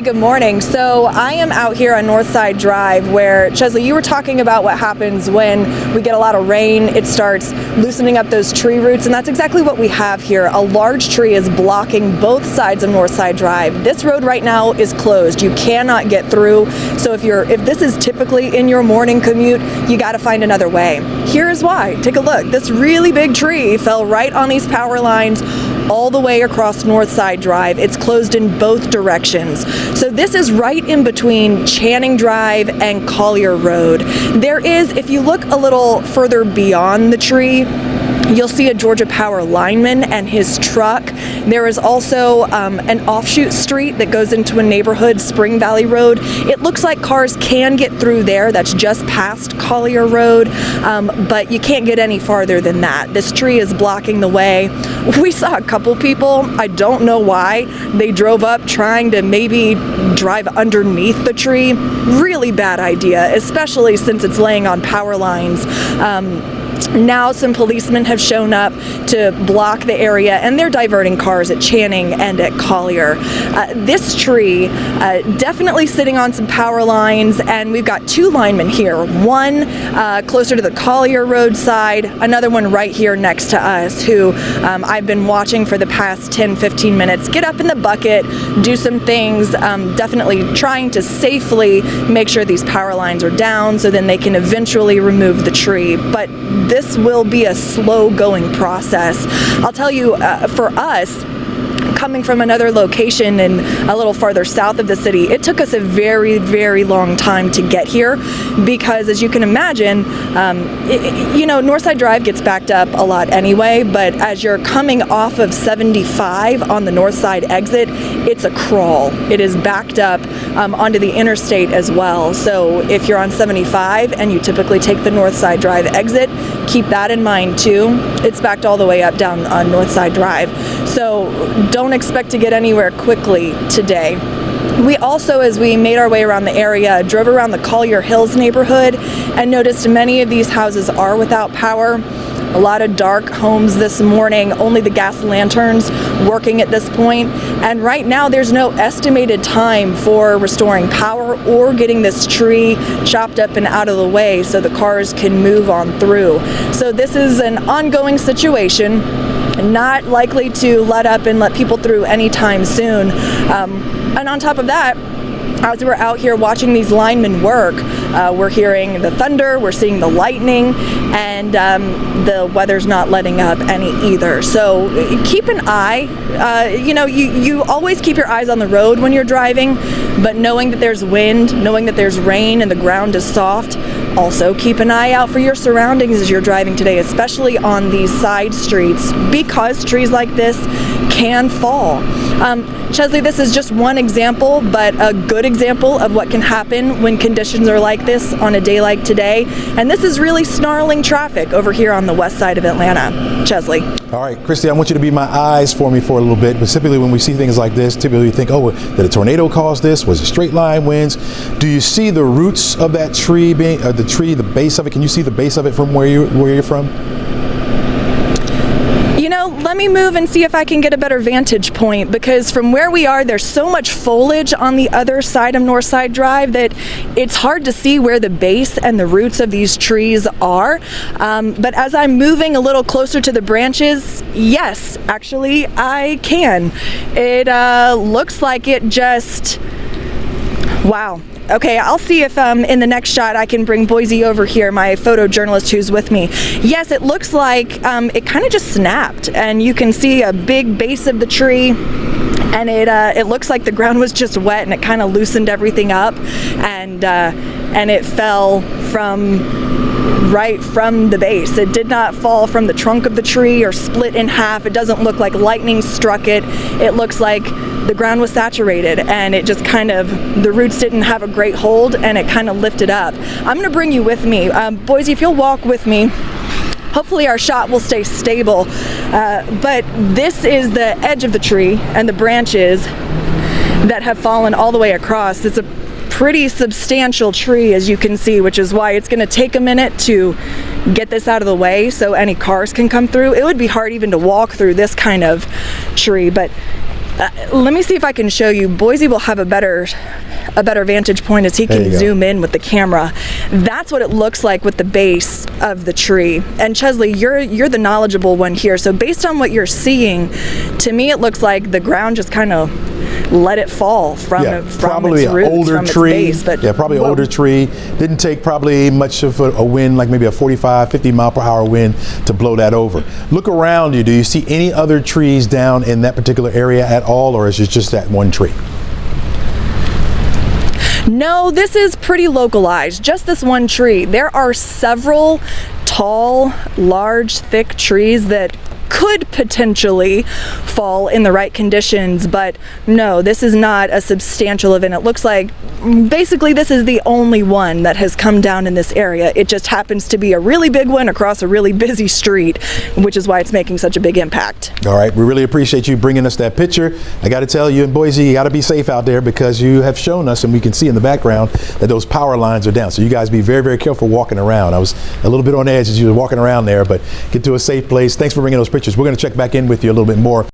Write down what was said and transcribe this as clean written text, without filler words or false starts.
good morning. So I am out here on Northside Drive where, Chesley, you were talking about what happens when we get a lot of rain. It starts loosening up those tree roots, and that's exactly what we have here. A large tree is blocking both sides of Northside Drive. This road right now is closed. You cannot get through. So if this is typically in your morning commute, you got to find another way. Here's why. Take a look. This really big tree fell right on these power lines all the way across Northside Drive. It's closed in both directions. So this is right in between Channing Drive and Collier Road. There is, if you look a little further beyond the tree, you'll see a Georgia Power lineman and his truck. There is also an offshoot street that goes into a neighborhood, Spring Valley Road. It looks like cars can get through there. That's just past Collier Road, but you can't get any farther than that. This tree is blocking the way. We saw a couple people, I don't know why, they drove up trying to maybe drive underneath the tree. Really bad idea, especially since it's laying on power lines. Now some policemen have shown up to block the area, and they're diverting cars at Channing and at Collier. This tree definitely sitting on some power lines, and we've got two linemen here. One closer to the Collier Road side, another one right here next to us, who I've been watching for the past 10-15 minutes get up in the bucket, do some things, definitely trying to safely make sure these power lines are down so then they can eventually remove the tree. But this will be a slow going process. I'll tell you, for us, coming from another location and a little farther south of the city, it took us a very, very long time to get here because, as you can imagine, Northside Drive gets backed up a lot anyway, but as you're coming off of 75 on the north side exit, it's a crawl. It is backed up onto the interstate as well. So if you're on 75 and you typically take the Northside Drive exit, keep that in mind too. It's backed all the way up down on Northside Drive. So don't expect to get anywhere quickly today. We also, as we made our way around the area, drove around the Collier Hills neighborhood and noticed many of these houses are without power. A lot of dark homes this morning, only the gas lanterns working at this point. And right now there's no estimated time for restoring power or getting this tree chopped up and out of the way so the cars can move on through. So this is an ongoing situation, not likely to let up and let people through anytime soon. And on top of that, as we're out here watching these linemen work, we're hearing the thunder, we're seeing the lightning, and the weather's not letting up any either. So keep an eye. You always keep your eyes on the road when you're driving, but knowing that there's wind, knowing that there's rain and the ground is soft, also keep an eye out for your surroundings as you're driving today, especially on these side streets, because trees like this can fall. Chesley, this is just one example, but a good example of what can happen when conditions are like this on a day like today. And this is really snarling traffic over here on the west side of Atlanta. Chesley. All right, Christy, I want you to be my eyes for me for a little bit. But typically when we see things like this, typically we think, oh, did a tornado cause this? Was it straight line winds? Do you see the roots of that tree being, the base of it? Can you see the base of it from where you're from? Let me move and see if I can get a better vantage point, because from where we are, there's so much foliage on the other side of Northside Drive that it's hard to see where the base and the roots of these trees are. But as I'm moving a little closer to the branches, yes, actually, I can. It looks like it just, wow. Okay, I'll see if in the next shot I can bring Boise over here, my photojournalist who's with me. Yes, it looks like it kind of just snapped, and you can see a big base of the tree, and it looks like the ground was just wet and it kind of loosened everything up, and it fell right from the base. It did not fall from the trunk of the tree or split in half. It doesn't look like lightning struck it. It looks like the ground was saturated and it just kind of, the roots didn't have a great hold and it kind of lifted up. I'm going to bring you with me. Boise, if you'll walk with me, hopefully our shot will stay stable. But this is the edge of the tree and the branches that have fallen all the way across. It's a pretty substantial tree, as you can see, which is why it's going to take a minute to get this out of the way so any cars can come through. It would be hard even to walk through this kind of tree, but Let me see if I can show you. Boise will have a better vantage point as he can zoom in with the camera. That's what it looks like with the base of the tree. And Chesley, you're the knowledgeable one here. So based on what you're seeing, to me it looks like the ground just kind of let it fall from probably its roots, an older from tree. Its base. But probably an older tree. Didn't take probably much of a wind, like maybe a 45, 50 mile per hour wind to blow that over. Look around you. Do you see any other trees down in that particular area at all, or is it just that one tree? No, this is pretty localized, just this one tree. There are several tall, large, thick trees that could potentially fall in the right conditions, but no, this is not a substantial event. It looks like basically this is the only one that has come down in this area. It just happens to be a really big one across a really busy street, which is why it's making such a big impact. All right, we really appreciate you bringing us that picture. I got to tell you, in Boise, you got to be safe out there, because you have shown us, and we can see in the background, that those power lines are down. So you guys be very, very careful walking around. I was a little bit on edge as you were walking around there, but get to a safe place. Thanks for bringing those pictures. We're going to check back in with you a little bit more.